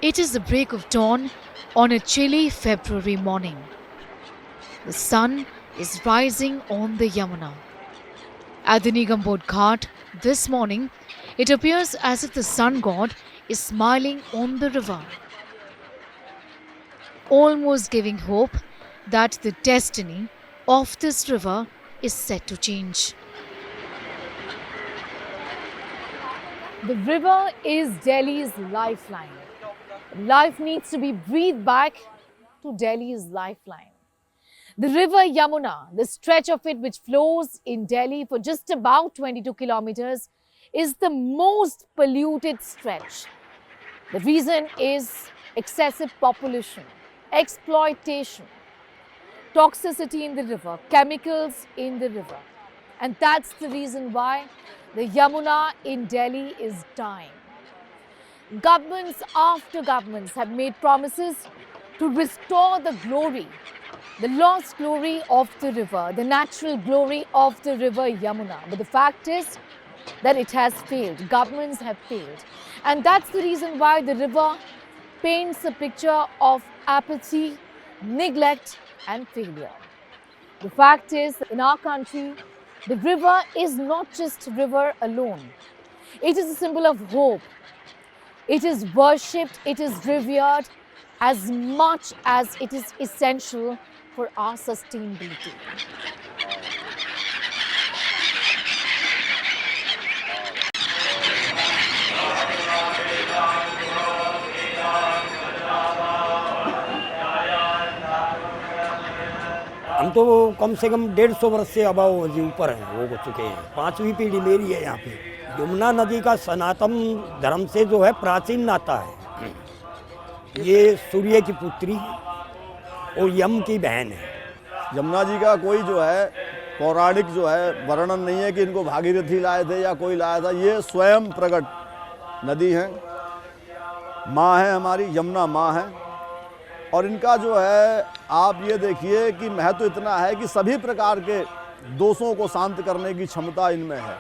It is the break of dawn on a chilly February morning. The sun is rising on the Yamuna. At the Nigambod Ghat this morning, it appears as if the sun god is smiling on the river, almost giving hope that the destiny of this river is set to change. The river is Delhi's lifeline. Life needs to be breathed back to Delhi's lifeline. The river Yamuna, the stretch of it which flows in Delhi for just about 22 kilometers, is the most polluted stretch. The reason is excessive population, exploitation, toxicity in the river, chemicals in the river. And that's the reason why the Yamuna in Delhi is dying. Governments after governments have made promises to restore the glory, the lost glory of the river, the natural glory of the river Yamuna. But the fact is that it has failed. Governments have failed. And that's the reason why the river paints a picture of apathy, neglect, and failure. The fact is, in our country, the river is not just river alone. It is a symbol of hope. It is worshipped, it is revered as much as it is essential for our sustainability. हम तो कम से कम 150 वर्ष से अभाव जी ऊपर हैं, हो चुके हैं। 5वीं पीढ़ी मेरी है यहाँ पे। यमुना नदी का सनातन धर्म से जो है प्राचीन नाता है। ये सूर्य की पुत्री और यम की बहन है। यमुना जी का कोई जो है पौराणिक जो है वर्णन नहीं है कि इनको भागीरथी लाए थे या कोई लाया था। ये स्वयं प्रकट नदी है, माँ है हमारी, यमुना माँ है। और इनका जो है आप ये देखिए कि महत्व इतना है कि सभी प्रकार के दोषों को शांत करने की क्षमता इनमें है।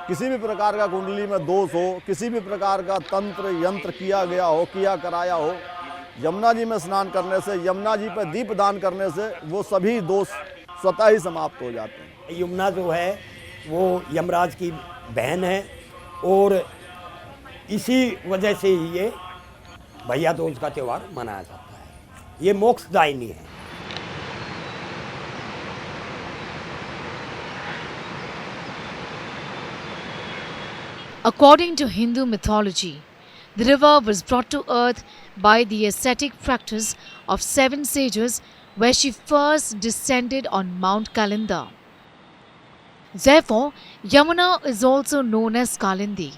किसी भी प्रकार का कुंडली में दोष हो, किसी भी प्रकार का तंत्र यंत्र किया गया हो, किया कराया हो, यमुना जी में स्नान करने से, यमुना जी पर दीप दान करने से वो सभी दोष स्वतः ही समाप्त हो जाते हैं। यमुना जो है वो यमराज की बहन है और इसी वजह से ही ये भैया दूज का त्यौहार मनाया जाता है। ये मोक्षदायिनी है। According to Hindu mythology, the river was brought to earth by the ascetic practice of 7 sages where she first descended on Mount Kalinda. Therefore, Yamuna is also known as Kalindi.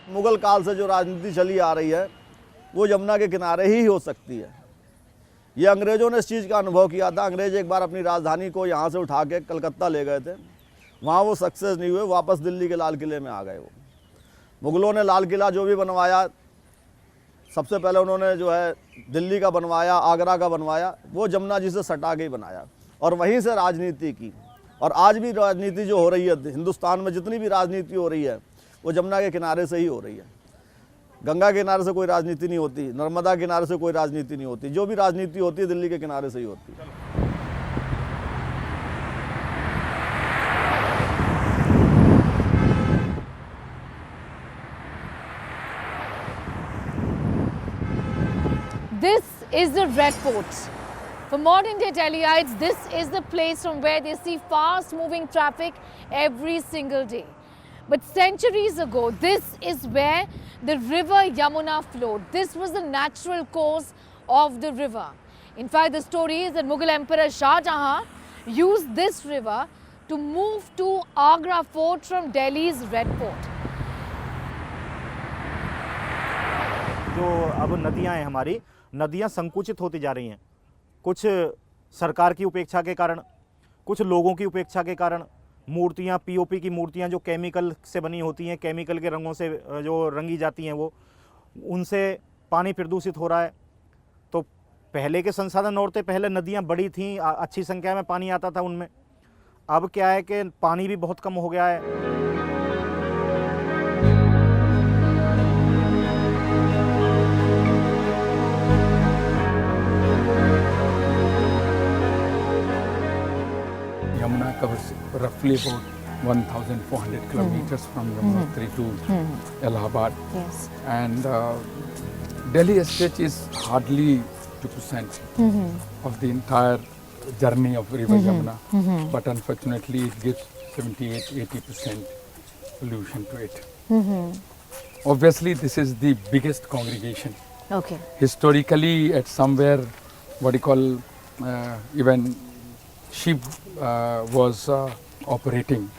Mughal काल से जो राजनीति चली आ रही है वो यमुना के किनारे ही हो सकती है। ये अंग्रेज़ों ने इस चीज़ का अनुभव किया था। अंग्रेज एक बार अपनी राजधानी को यहाँ से उठा के कलकत्ता ले गए थे, वहाँ वो सक्सेस नहीं हुए, वापस दिल्ली के लाल किले में आ गए। वो मुग़लों ने लाल किला जो भी बनवाया, सबसे पहले उन्होंने जो है दिल्ली का बनवाया, आगरा का बनवाया, वो यमुना जी से सटा के ही बनाया और वहीं से राजनीति की। और आज भी राजनीति जो हो रही है हिंदुस्तान में, जितनी भी राजनीति हो रही है वो यमुना के किनारे से ही हो रही है। गंगा के किनारे से कोई राजनीति नहीं होती, नर्मदा के किनारे से कोई राजनीति नहीं होती। जो भी राजनीति होती है दिल्ली के किनारे से ही होती है। This is the Red Fort. For modern day Delhiites, this is the place from where they see fast moving traffic every single day. But centuries ago, this is where the river Yamuna flowed. This was the natural course of the river. In fact, the story is that Mughal Emperor Shah Jahan used this river to move to Agra Fort from Delhi's Red Fort. जो अब नदियां हैं हमारी, नदियां संकुचित होती जा रही हैं। कुछ सरकार की उपेक्षा के कारण, कुछ लोगों की उपेक्षा के कारण मूर्तियां, पीओपी की मूर्तियां जो केमिकल से बनी होती हैं, केमिकल के रंगों से जो रंगी जाती हैं, वो उनसे पानी प्रदूषित हो रहा है। तो पहले के संसाधन और थे, पहले नदियां बड़ी थीं, अच्छी संख्या में पानी आता था उनमें। अब क्या है कि पानी भी बहुत कम हो गया है। roughly about 1,400 kilometers from Yamunotri to Allahabad. Yes. And Delhi stretch is hardly 2% of the entire journey of River Yamuna, but unfortunately it gives 78-80% pollution to it. Obviously, this is the biggest congregation. Okay. Historically, at somewhere, what you call, even sheep was operating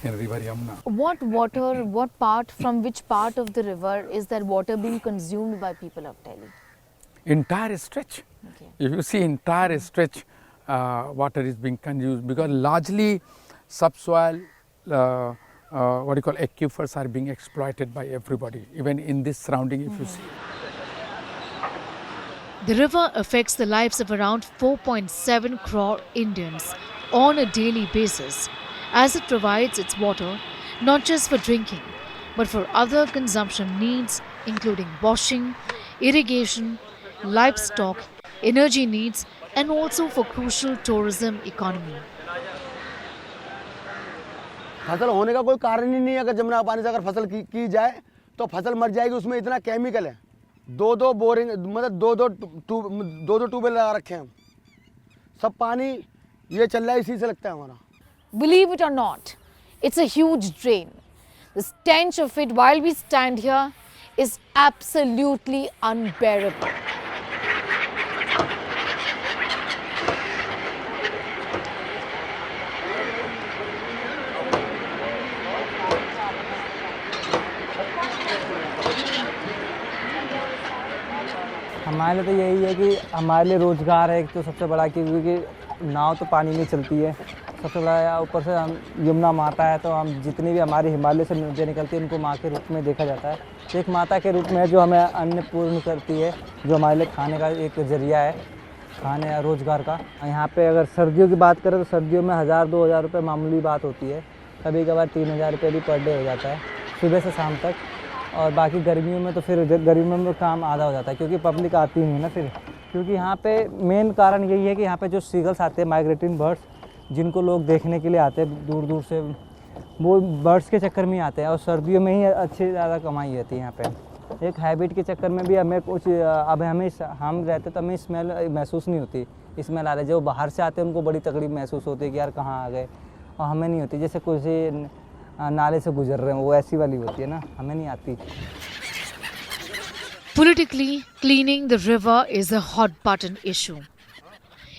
in River Yamuna. What water, from which part of the river is that water being consumed by people of Delhi? Entire stretch. Okay. If you see entire stretch, water is being consumed because largely subsoil, what you call aquifers are being exploited by everybody, even in this surrounding if you see. The river affects the lives of around 4.7 crore Indians on a daily basis, as it provides its water not just for drinking, but for other consumption needs, including washing, irrigation, livestock, energy needs, and also for crucial tourism economy. फसल होने का कोई कारण ही नहीं है। अगर जमुना पानी से अगर फसल की जाए तो फसल मर जाएगी। उसमें इतना केमिकल है। दो बोरिंग, मतलब दो ट्यूबवेल लगा रखे हैं हम। सब पानी ये चल रहा है इसी से लगता है हमारा। Believe it or not, it's a huge drain. The stench of it while we stand here is absolutely unbearable. हमारे लिए तो यही है कि हमारे लिए रोज़गार है एक तो सबसे बड़ा, क्योंकि नाव तो पानी में चलती है सबसे बड़ा। ऊपर से हम यमुना माता है, तो हम जितनी भी हमारी हिमालय से नदियाँ निकलती हैं उनको माँ के रूप में देखा जाता है। एक माता के रूप में जो हमें अन्न पूर्ण करती है, जो हमारे लिए खाने का एक जरिया है, खाने या रोज़गार का। यहाँ पे अगर सर्दियों की बात करें तो सर्दियों में 1000-2000 रुपये मामूली बात होती है। कभी कभार 3000 रुपये भी पर डे हो जाता है सुबह से शाम तक। और बाकी गर्मियों में तो फिर गर्मियों में काम आधा हो जाता है, क्योंकि पब्लिक आती नहीं है ना फिर। क्योंकि यहाँ पे मेन कारण यही है कि यहाँ पे जो सीगल्स आते हैं, माइग्रेटिंग बर्ड्स, जिनको लोग देखने के लिए आते हैं दूर दूर से, वो बर्ड्स के चक्कर में ही आते हैं। और सर्दियों में ही अच्छी ज़्यादा कमाई होती है यहाँ पे। एक हैबिट के चक्कर में भी हमें कुछ, अब हम रहते तो हमें स्मेल महसूस नहीं होती। स्मेल आ रही, जो बाहर से आते हैं उनको बड़ी तकलीफ महसूस होती है कि यार कहाँ आ गए, और हमें नहीं होती। जैसे कुछ नाले से गुजर रहे हैं, वो ऐसी वाली होती है ना, हमें नहीं आती। Politically, cleaning the river is a hot button issue.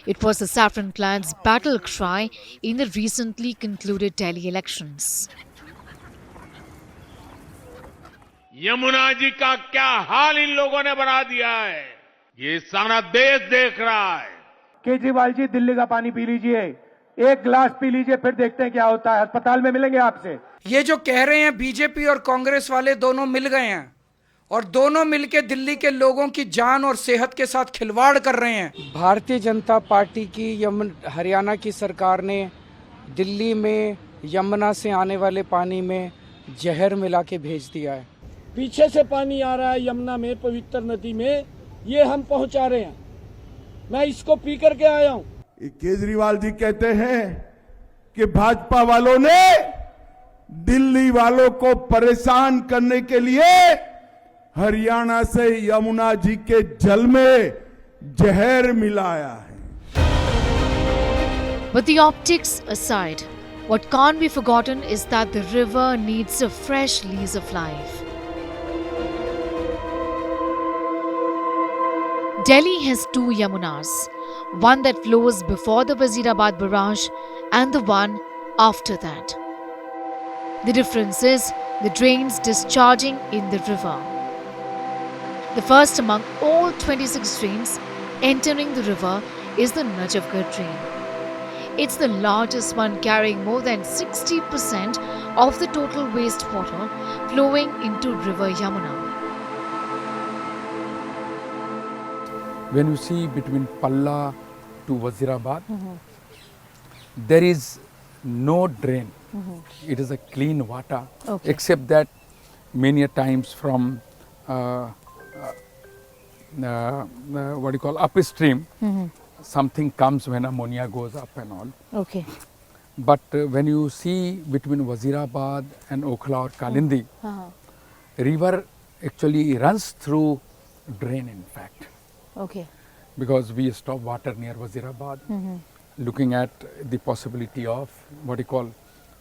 It was the Saffron Clan's battle cry in the recently concluded Delhi elections. Yamuna ji का क्या हाल इन लोगों ने बना दिया है, ये सारा देश देख रहा है। केजरीवाल जी, दिल्ली का पानी पी लीजिए, एक गिलास पी लीजिए, फिर देखते हैं क्या होता है। अस्पताल में मिलेंगे आपसे। ये जो कह रहे हैं बीजेपी और कांग्रेस वाले दोनों मिल गए हैं और दोनों मिलके दिल्ली के लोगों की जान और सेहत के साथ खिलवाड़ कर रहे हैं। भारतीय जनता पार्टी की हरियाणा की सरकार ने दिल्ली में यमुना से आने वाले पानी में जहर मिला के भेज दिया है। पीछे से पानी आ रहा है यमुना में, पवित्र नदी में, ये हम पहुंचा रहे हैं। मैं इसको पी करके आया हूं। केजरीवाल जी कहते हैं कि भाजपा वालों ने दिल्ली वालों को परेशान करने के लिए हरियाणा से यमुना जी के जल में जहर मिलाया है। But the optics aside, what can't be forgotten is that the river needs a fresh lease of life. Delhi has two Yamunas, one that flows before the Wazirabad barrage and the one after that. The difference is the drains discharging in the river. The first among all 26 drains entering the river is the Najafgarh drain. It's the largest one, carrying more than 60% of the total wastewater flowing into River Yamuna. When you see between Palla to Wazirabad, there is no drain. It is a clean water, except that many a times from what you call upstream, something comes when ammonia goes up and all. Okay. But when you see between Wazirabad and Okhla or Kalindi, river actually runs through drain in fact, Okay. because we stop water near Wazirabad, looking at the possibility of what you call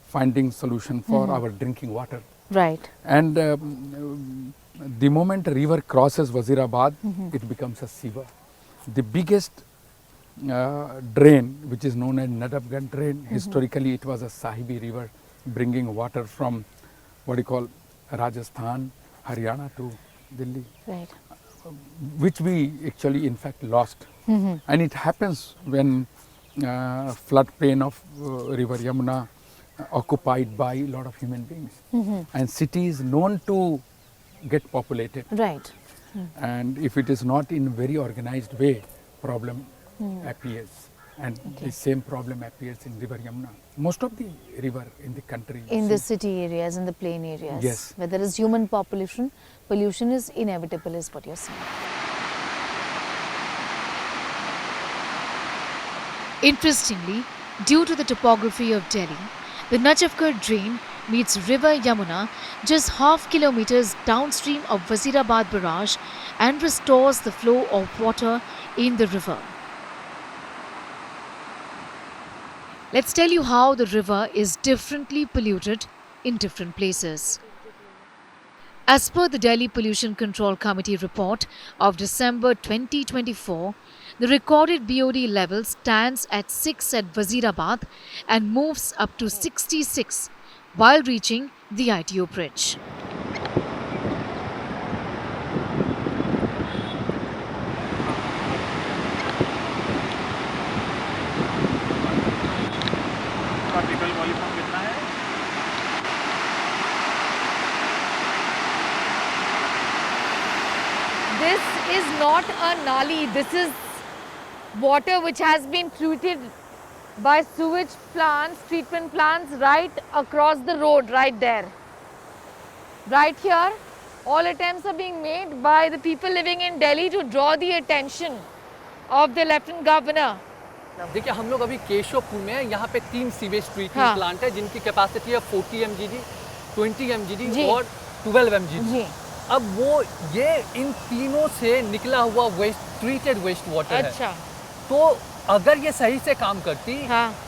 finding solution for our drinking water. Right. And the moment a river crosses Wazirabad, it becomes a sewer. The biggest drain, which is known as Nadabganj drain, historically it was a Sahibi river bringing water from what you call Rajasthan, Haryana to Delhi, Right. which we actually in fact lost. And it happens when floodplain of river Yamuna occupied by a lot of human beings, and cities known to get populated. Right. And if it is not in very organized way, problem appears, and the same problem appears in river Yamuna. Most of the river in the country, In the city areas, in the plain areas, Yes. where there is human pollution is inevitable, is what you're saying. Interestingly, due to the topography of Delhi, the Najafgarh drain meets river Yamuna just half kilometers downstream of Wazirabad barrage and restores the flow of water in the river. Let's tell you how the river is differently polluted in different places. As per the Delhi Pollution Control Committee report of December 2024, the recorded BOD level stands at 6 at Wazirabad and moves up to 66 while reaching the ITO bridge. This is not a nali, this is water which has been treated by sewage plants, treatment plants right across the road, right there. Right here, all attempts are being made by the people living in Delhi to draw the attention of the Lieutenant Governor. देखिए हम लोग अभी केशवपुर में हैं, यहाँ पे 3 sewage treatment हाँ। Plant है जिनकी कैपेसिटी है 40 mgd, 20 जी। mgd और 12 mgd। जी। अब वो ये इन तीनों से निकला हुआ वेस्ट ट्रीटेड वेस्ट वाटर है। अच्छा। तो अगर ये सही से काम करती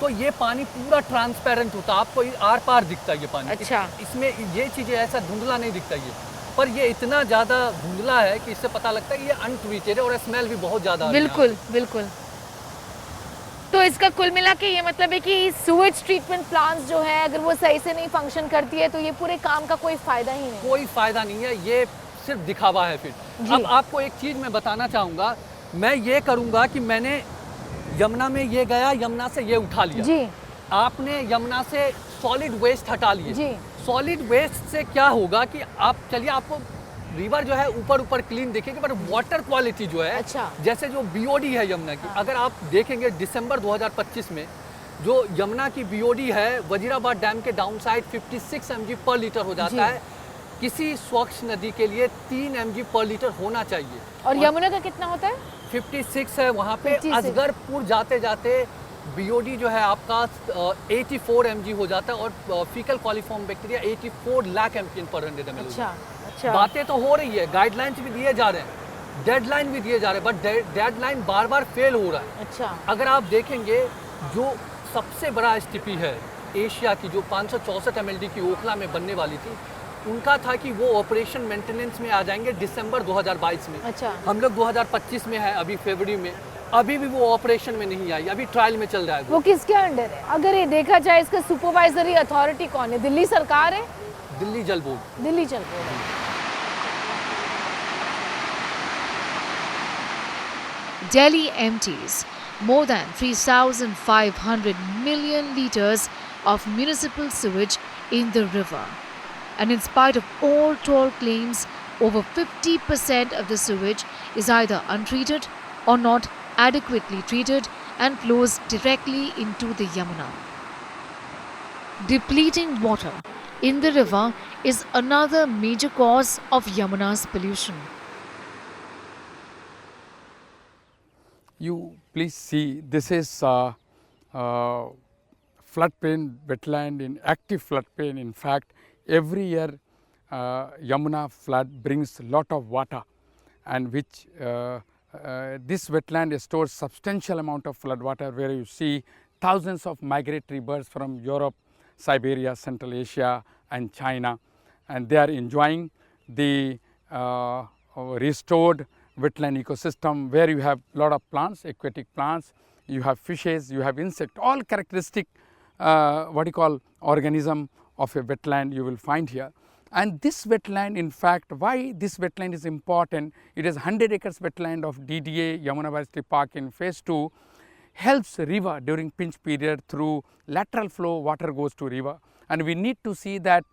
तो ये पानी पूरा ट्रांसपेरेंट होता, आपको आर पार दिखता ये पानी। अच्छा। इसमें ये चीजें ऐसा धुंधला नहीं दिखता ये, पर ये इतना ज्यादा धुंधला है कि इससे पता लगता है ये अनट्रीटेड है और स्मेल भी बहुत ज्यादा। बिल्कुल बिल्कुल। तो इसका कुल मिला के ये मतलब है कि सूवेज ट्रीटमेंट प्लांट्स जो है अगर वो सही से नहीं फंक्शन करती है तो ये पूरे काम का कोई फायदा ही नहीं। कोई फायदा नहीं है, ये सिर्फ दिखावा है फिर। अब आपको एक चीज मैं बताना चाहूंगा, मैं ये करूंगा कि मैंने यमुना में ये गया, यमुना से ये उठा लिया जी। आपने यमुना से सॉलिड वेस्ट हटा लिए जी। सॉलिड वेस्ट से क्या होगा कि आप चलिए आपको रिवर जो है ऊपर ऊपर क्लीन दिखेगी, पर वाटर क्वालिटी जो है अच्छा। जैसे जो बीओडी है यमुना की, अगर आप देखेंगे दिसंबर 2025 में जो यमुना की बीओडी है वजीराबाद डैम के डाउन साइड 56 mg पर लीटर हो जाता है। किसी स्वच्छ नदी के लिए 3 mg पर लीटर होना चाहिए। और यमुना का कितना होता है? 56 है वहाँ पे। 56। असगरपुर जाते जाते बीओडी जो है आपका 84 mg हो जाता है और faecal coliform bacteria 84 lakh MPN पर 100 ml। अच्छा, अच्छा। बातें तो हो रही है, गाइडलाइंस भी दिए जा रहे हैं, डेडलाइन भी दिए जा रहे हैं, but deadline bar bar fail हो रहा है। अच्छा। अगर आप देखेंगे जो सबसे बड़ा एसटीपी है एशिया की, जो 564 mld की ओखला में बनने वाली थी, उनका था कि वो ऑपरेशन मेंटेनेंस में आ जाएंगे दिसंबर 2022 में। अच्छा। हम लोग 2025 में है अभी फरवरी में, अभी भी वो ऑपरेशन में नहीं आई, अभी ट्रायल में चल रहा है। वो किसके अंडर है? अगर ये देखा जाए इसका सुपरवाइजरी अथॉरिटी कौन है? दिल्ली सरकार है? दिल्ली जल बोर्ड। दिल्ली जल बोर्ड है। Delhi empties more than 3,500 million liters of municipal sewage in the river. And in spite of all tall claims, over 50% of the sewage is either untreated or not adequately treated and flows directly into the Yamuna. Depleting water in the river is another major cause of Yamuna's pollution. You please see, this is floodplain wetland, in active floodplain. In fact, every year Yamuna flood brings lot of water, and which this wetland stores substantial amount of flood water, where you see thousands of migratory birds from Europe, Siberia, Central Asia and China, and they are enjoying the restored wetland ecosystem, where you have lot of plants, aquatic plants, you have fishes, you have insect, all characteristic organism of a wetland you will find here. And this wetland, in fact, why this wetland is important, it is 100 acres wetland of DDA Yamuna Biodiversity Park in phase 2, helps river during pinch period. Through lateral flow water goes to river, and we need to see that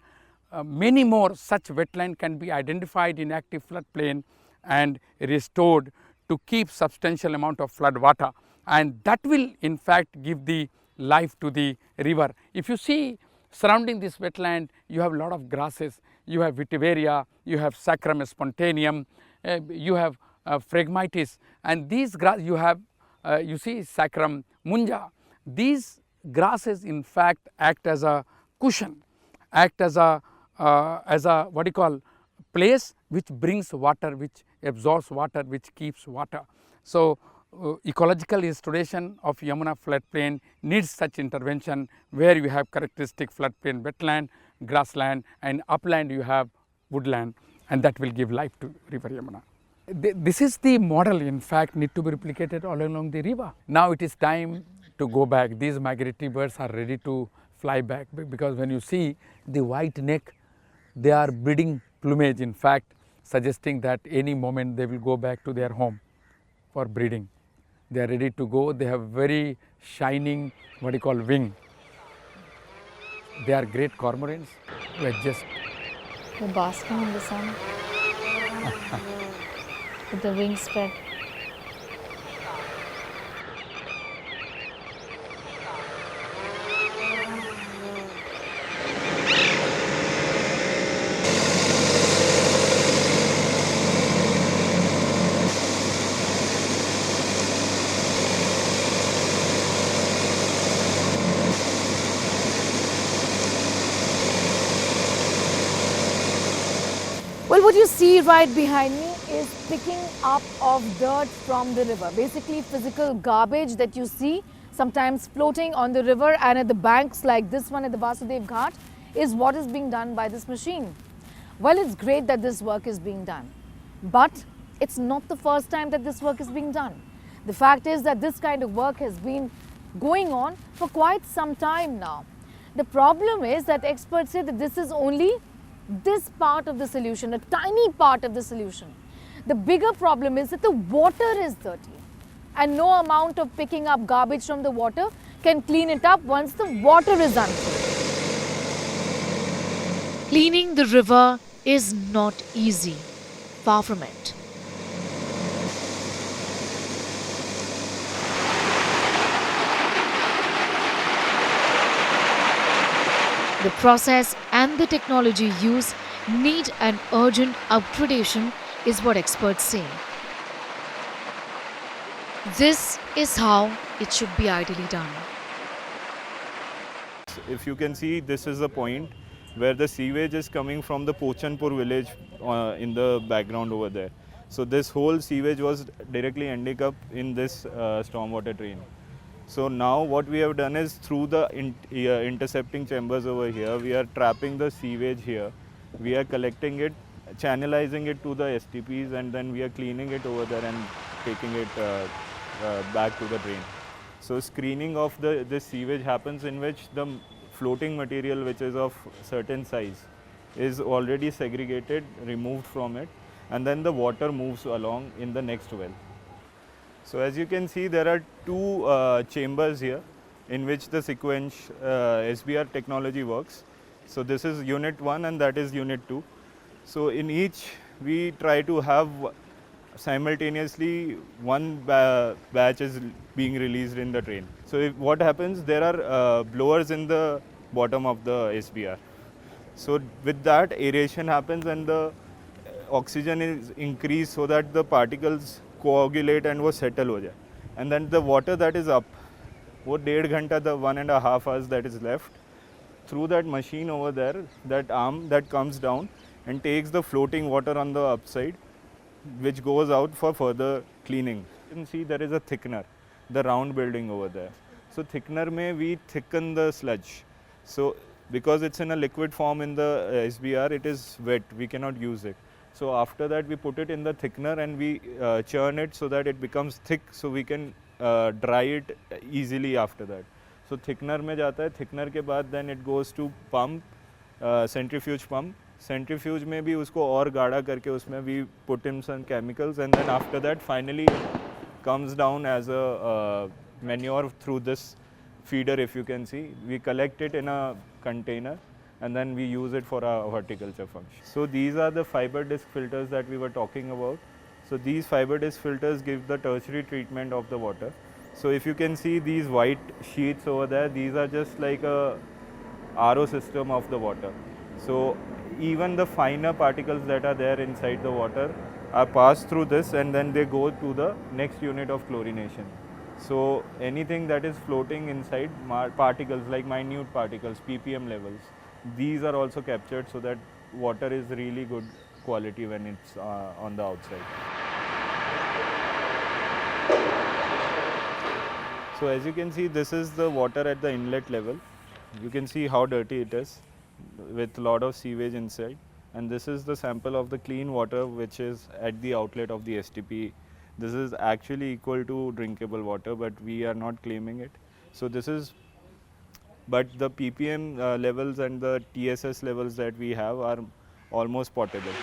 many more such wetland can be identified in active floodplain and restored to keep substantial amount of flood water, and that will in fact give the life to the river. If you see surrounding this wetland, you have a lot of grasses, you have vetiveria, you have Saccharum spontaneum, you have Phragmites, and these grass you have you see Saccharum munja. These grasses in fact act as a cushion, act as a place which brings water, which absorbs water, which keeps water. So ecological restoration of Yamuna floodplain needs such intervention, where you have characteristic floodplain wetland, grassland, and upland you have woodland, and that will give life to river Yamuna. This is the model, in fact, need to be replicated all along the river. Now it is time to go back. These migratory birds are ready to fly back, because when you see the white neck, they are breeding plumage, in fact, suggesting that any moment they will go back to their home for breeding. They are ready to go. They have very shining wing. They are great cormorants. We are just They're basking in the sun with the wings spread. Well, what you see right behind me is picking up of dirt from the river. Basically physical garbage that you see sometimes floating on the river and at the banks like this one at the Vasudev Ghat is what is being done by this machine. Well, it's great that this work is being done, but it's not the first time that this work is being done. The fact is that this kind of work has been going on for quite some time now. The problem is that experts say that this is only this part of the solution, a tiny part of the solution. The bigger problem is that the water is dirty, and no amount of picking up garbage from the water can clean it up once the water is unclean. Cleaning the river is not easy, far from it. The process and the technology used need an urgent upgradation, is what experts say. This is how it should be ideally done. If you can see, this is the point where the sewage is coming from the Pochanpur village in the background over there. So this whole sewage was directly ending up in this stormwater drain. So now what we have done is, through the intercepting chambers over here, we are trapping the sewage here. We are collecting it, channelizing it to the STPs, and then we are cleaning it over there and taking it back to the drain. So screening of this sewage happens, in which the floating material, which is of certain size, is already segregated, removed from it, and then the water moves along in the next well. So as you can see, there are two chambers here in which the sequence SBR technology works. So this is unit 1 and that is unit 2. So in each we try to have simultaneously one batch is being released in the drain. So what happens, there are blowers in the bottom of the SBR. So with that, aeration happens and the oxygen is increased so that the particles coagulate and वो settle हो जाए, and then the water that is up वो 1.5 घंटा, the 1.5 hours that is left, through that machine over there, that arm that comes down and takes the floating water on the upside, which goes out for further cleaning. You can see there is a thickener, the round building over there. So thickener mein we thicken the sludge. So because it's in a liquid form in the SBR, it is wet, we cannot use it. So after that we put it in the thickener and we churn it so that it becomes thick, so we can dry it easily after that. So thickener में जाता है, thickener के बाद then it goes to pump, centrifuge pump. Centrifuge में भी उसको और गाढ़ा करके उसमें we put in some chemicals, and then after that finally comes down as a manure through this feeder. If you can see, we collect it in a container and then we use it for our horticulture function. So these are the fiber disc filters that we were talking about. So these fiber disc filters give the tertiary treatment of the water. So if you can see these white sheets over there, these are just like a RO system of the water. So even the finer particles that are there inside the water are passed through this and then they go to the next unit of chlorination. So anything that is floating inside, particles like minute particles, ppm levels, these are also captured so that water is really good quality when it's on the outside. So as you can see, this is the water at the inlet level. You can see how dirty it is with a lot of sewage inside, and this is the sample of the clean water which is at the outlet of the STP. This is actually equal to drinkable water, but we are not claiming it. So this is, but the ppm levels and the TSS levels that we have are almost potable.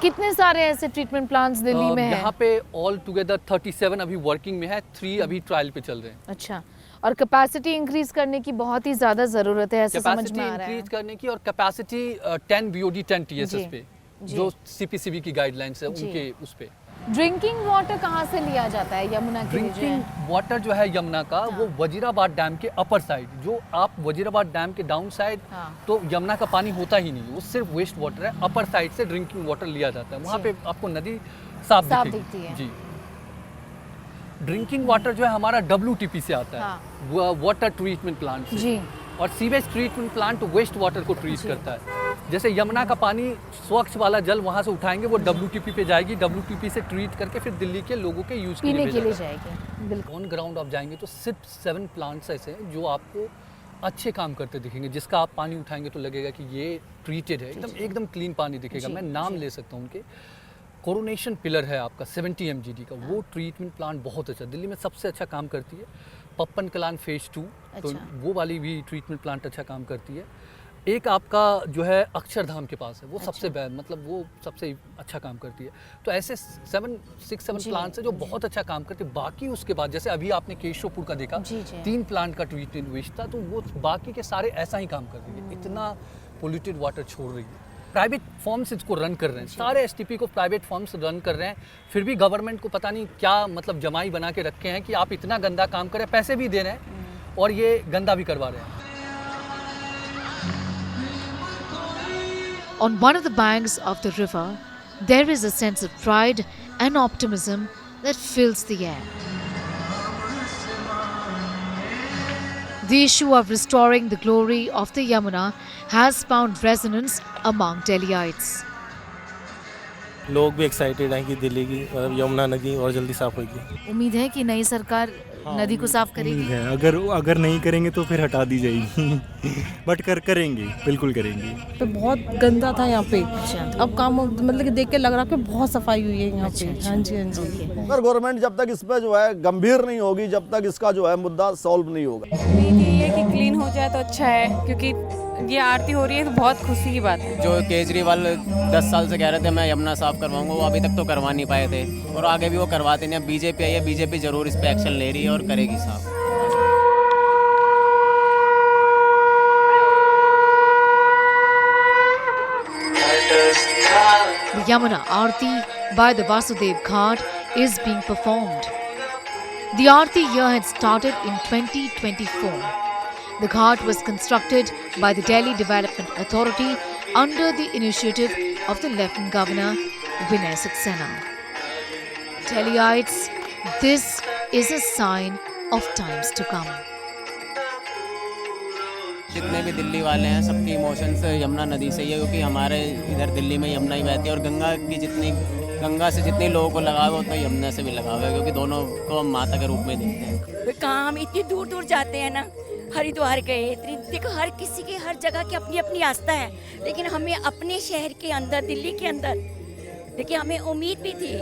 कितने सारे ऐसे treatment plants Delhi में हैं? यहाँ पे all together 37 अभी working में है, 3 अभी ट्रायल पे चल रहे हैं। अच्छा, और कैपेसिटी इंक्रीज करने की बहुत ही ज़्यादा ज़रूरत है, ऐसा समझ में आ रहा है। कैपेसिटी इंक्रीज करने की और कैपेसिटी 10 BOD 10 TSS पे, जो CPCB की गाइडलाइंस है उनके उस पे। ड्रिंकिंग वाटर कहाँ से लिया जाता है यमुना के लिए? ड्रिंकिंग वाटर जो है यमुना का, वो वजीराबाद डैम के अपर साइड, जो आप वजीराबाद डैम के डाउन साइड तो यमुना का पानी होता ही नहीं, वो सिर्फ वेस्ट वाटर है। अपर साइड से ड्रिंकिंग वाटर लिया जाता है, वहाँ पे आपको नदी साफ दिखती है। जी, ड्रिंकिंग वाटर जो है हमारा WTP से आता है, वाटर ट्रीटमेंट प्लांट से, और sewage treatment plant waste water को ट्रीट करता है। जैसे यमुना का पानी स्वच्छ वाला जल वहाँ से उठाएंगे, वो WTP पे जाएगी, WTP से ट्रीट करके फिर दिल्ली के लोगों के यूज के लिए जाएगी। ऑन ग्राउंड आप जाएंगे तो सिर्फ 7 प्लांट्स ऐसे हैं जो आपको अच्छे काम करते दिखेंगे, जिसका आप पानी उठाएंगे तो लगेगा कि ये ट्रीटेड है, एकदम क्लीन पानी दिखेगा। मैं नाम ले सकता हूँ उनके। कोरोनेशन पिलर है आपका 70 MGD का, वो ट्रीटमेंट प्लांट बहुत अच्छा, दिल्ली में सबसे अच्छा काम करती है। पप्पन कलान फेज 2, तो वो वाली भी ट्रीटमेंट प्लांट अच्छा काम करती है। एक आपका जो है अक्षरधाम के पास है, वो सबसे मतलब वो सबसे अच्छा काम करती है। तो ऐसे 6-7 प्लांट्स है जो बहुत अच्छा काम करते हैं। बाकी उसके बाद जैसे अभी आपने केशवपुर का देखा, 3 प्लांट का ट्रीटमेंट वेस्ट था, तो वो बाकी के सारे ऐसा ही काम कर रही है, इतना पोल्यूटेड वाटर छोड़ रही है। प्राइवेट फॉर्म्स इसको रन कर रहे हैं, सारे STP को प्राइवेट फॉर्म्स रन कर रहे हैं, फिर भी गवर्नमेंट को पता नहीं क्या मतलब जमाई बना के रखे हैं कि आप इतना गंदा काम करें, पैसे भी दे रहे हैं और ये गंदा भी करवा रहे हैं। On one of the banks of the river, there is a sense of pride and optimism that fills the air. The issue of restoring the glory of the Yamuna has found resonance among Delhiites. लोग भी excited हैं कि दिल्ली की यमुना नदी और जल्दी साफ होगी। उम्मीद है कि नई सरकार नदी को साफ करेगी। है, अगर नहीं करेंगे तो फिर हटा दी जाएगी बट करेंगे, बिल्कुल करेंगे। तो बहुत गंदा था यहाँ पे, अब काम मतलब कि देख के लग रहा कि बहुत सफाई हुई है यहाँ पे। हाँ जी, हाँ जी। अगर गवर्नमेंट जब तक इस पे जो है गंभीर नहीं होगी, जब तक इसका जो है मुद्दा सॉल्व नहीं होगा। यही है कि क्लीन हो जाए तो अच्छा है, क्योंकि ये आरती हो रही है तो बहुत खुशी की बात है। जो केजरीवाल 10 साल से कह रहे थे मैं यमुना साफ करवाऊंगा, वो अभी तक तो करवा नहीं पाए थे और आगे भी वो करवाते नहीं। अब बीजेपी आई है, बीजेपी जरूर इस पे एक्शन ले रही है और करेगी साफ। The Yamuna Aarti by the Vasudev Ghat is being performed. The Aarti year had started in 2024. The ghat was constructed by the Delhi Development Authority under the initiative of the Lieutenant Governor Vinay Saxena. Delhiites, this is a sign of times to come. जितने भी दिल्ली वाले हैं सबके emotions Yamuna नदी से ही है, क्योंकि हमारे इधर दिल्ली में यमुना ही बहती है और गंगा से जितने लोगों को लगाव है उतना यमुना से भी लगाव है, क्योंकि दोनों को हम माता के रूप में देखते हैं। कहाँ हम इतनी दूर दूर जाते हैं ना, हरिद्वार गए, देखो हर किसी की हर जगह की अपनी अपनी आस्था है, लेकिन हमें अपने शहर के अंदर दिल्ली के अंदर देखिए हमें उम्मीद भी थी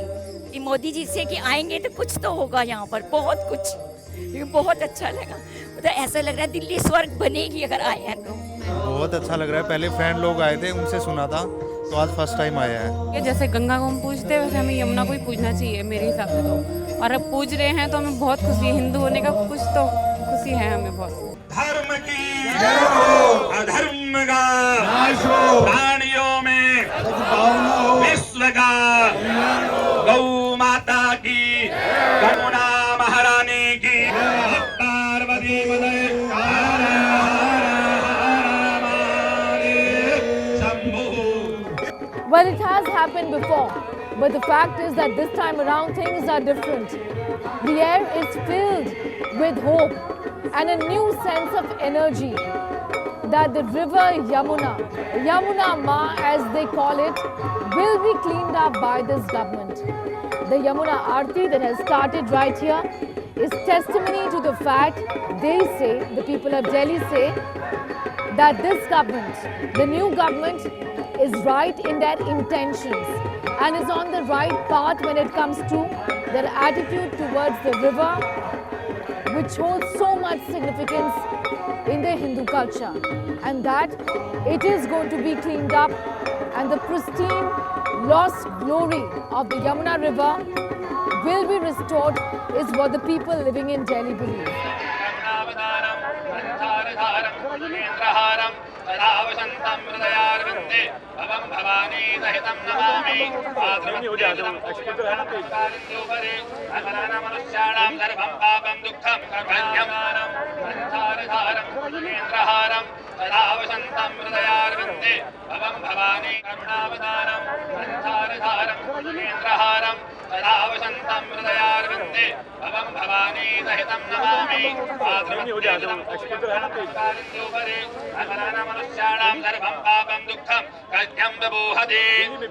कि मोदी जी से कि आएंगे तो कुछ तो होगा यहाँ पर, बहुत कुछ, लेकिन बहुत अच्छा लगा। तो ऐसा लग रहा है दिल्ली स्वर्ग बनेगी अगर आए हैं तो। बहुत अच्छा लग रहा है, पहले फ्रेंड लोग आए थे उनसे सुना था, तो आज फर्स्ट टाइम आया है। जैसे गंगा को हम पूजते हैं वैसे हमें यमुना को ही पूजना चाहिए मेरे हिसाब से तो, और अब पूज रहे हैं तो हमें बहुत खुशी है, हिंदू होने का कुछ तो खुशी है हमें बहुत। धर्म की अधर्म का नाश हो, प्राणियों में विश्व का, गौ माता की, यमुना महारानी की, पार्वती मदय Well, it has happened before, but the fact is that this time around things are different. The air is filled with hope and a new sense of energy that the river Yamuna Ma as they call it, will be cleaned up by this government. The Yamuna Aarti that has started right here is testimony to the fact, they say, the people of Delhi say, that this government, the new government, is right in their intentions and is on the right path when it comes to their attitude towards the river, which holds so much significance in the Hindu culture, and that it is going to be cleaned up and the pristine lost glory of the Yamuna river will be restored, is what the people living in Delhi believe.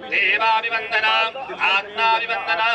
देवाभिवंदना आत्माभिवंदना